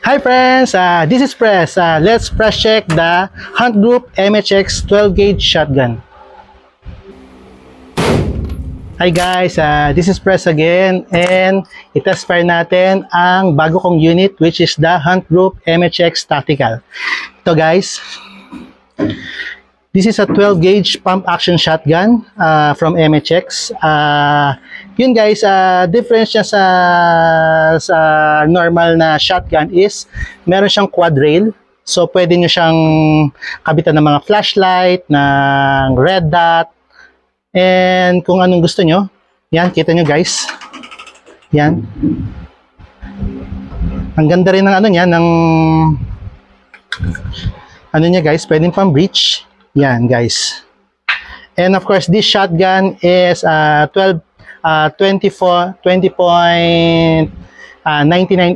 Hi friends, this is Press. Let's press check the Hunt Group MHX 12 gauge shotgun. Hi guys, this is Press again, and i-test fire natin ang bago kong unit, which is the Hunt Group MHX Tactical. Ito guys, this is a 12 gauge pump action shotgun from MHX. Yun guys, difference niya sa normal na shotgun is meron siyang quad rail. So pwede nyo siyang kabitan ng mga flashlight, ng red dot, and kung anong gusto nyo. Yan, kita nyo guys. Yan. Ang ganda rin ng ano niya, ng ano niya guys, pwedeng pang breach. Yan guys. And of course, this shotgun is 20.99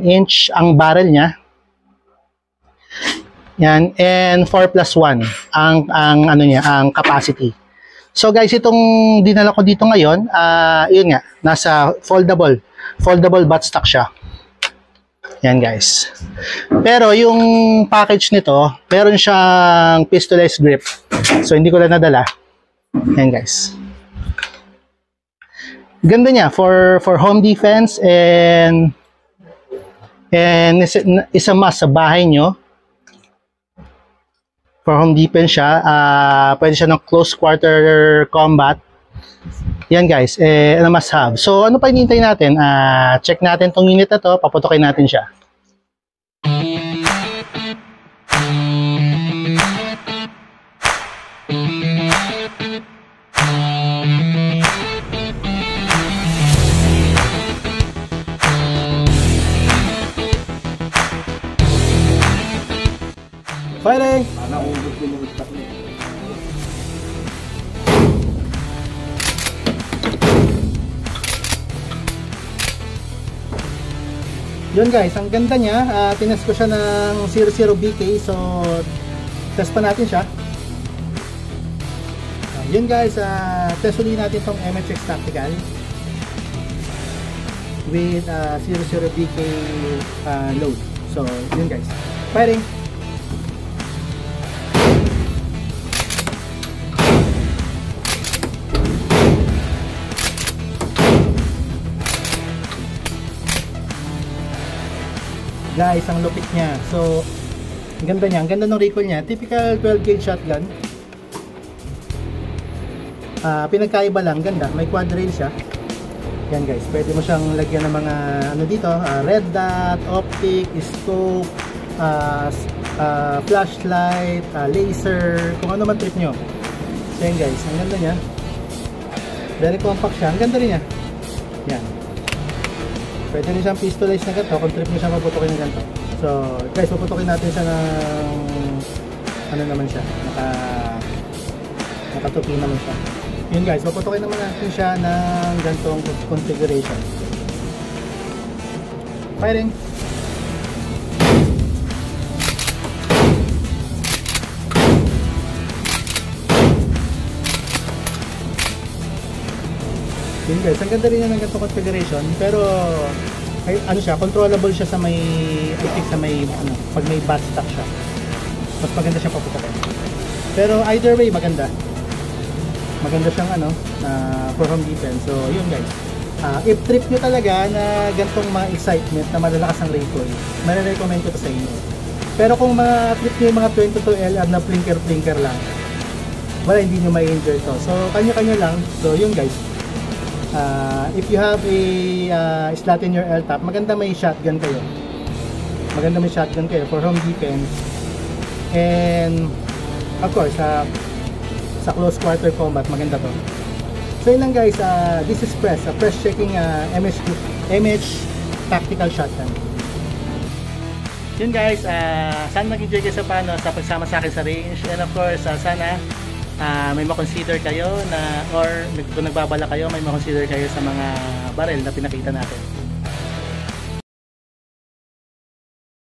inch ang barrel niya. Yan, and 4+1 ang ano niya, ang capacity. So guys, itong dinala ko dito ngayon, yun nga, nasa foldable buttstock siya. Yan guys. Pero yung package nito, meron siyang pistolized grip. So hindi ko lang nadala. Yan guys. Ganda niya for home defense, and isa must sa bahay nyo. For home defense siya, pwede siya ng close quarter combat. Yan guys, ano must have. So ano pa hinihintay natin? Check natin tong unit na to, paputokin natin siya. Firing! Yun guys, ang ganda niya. Tinest ko siya ng 00BK, so test pa natin siya. Yun guys, test ulit natin itong MHX Tactical with 00BK load. So yun guys, firing! Guys, ang lupit niya. So, ang ganda niya. Ang ganda ng recoil niya. Typical 12 gauge shotgun. Pinagkaiba lang. Ganda. May quad rail siya. Yan guys. Pwede mo siyang lagyan ng mga ano dito. Red dot, optic, scope, flashlight, laser. Kung ano man trip nyo. So yan guys. Ang ganda niya. Very compact siya. Ang ganda rin niya. Yan. Pwede rin siyang pistolize na ganito kung trip mo siya maputukin na ganito. So guys, maputukin natin siya ng ano naman siya, nakatupi naman siya. Yun guys, maputukin naman natin siya ng ganitong configuration. Firing! Yun guys, ang ganda rin yan ng ganitong configuration, pero ay, ano siya, controllable siya sa may, I think sa may, ano, pag may buttstock siya, mas maganda siya paputokin. Pero either way, maganda siyang ano, for home defense. So yun guys, if trip nyo talaga na ganitong mga excitement na malalakas ang recoil, marirecommend ko to sa inyo. Pero kung mga trip nyo yung mga 22 LR na flinker lang, wala, hindi nyo ma-injure to. So kanya-kanya lang. So yun guys, if you have a slot in your L-top, maganda may shotgun kayo. For home defense. And of course, sa close quarter combat, maganda to. So yun lang guys, this is Press checking MH Tactical Shotgun. Yun guys, sana nag-enjoy kayo sa pagsama sa akin sa range. And of course, sana may makonsider kayo na, or kung nagbabala kayo, may makonsider kayo sa mga barrel na pinakita natin.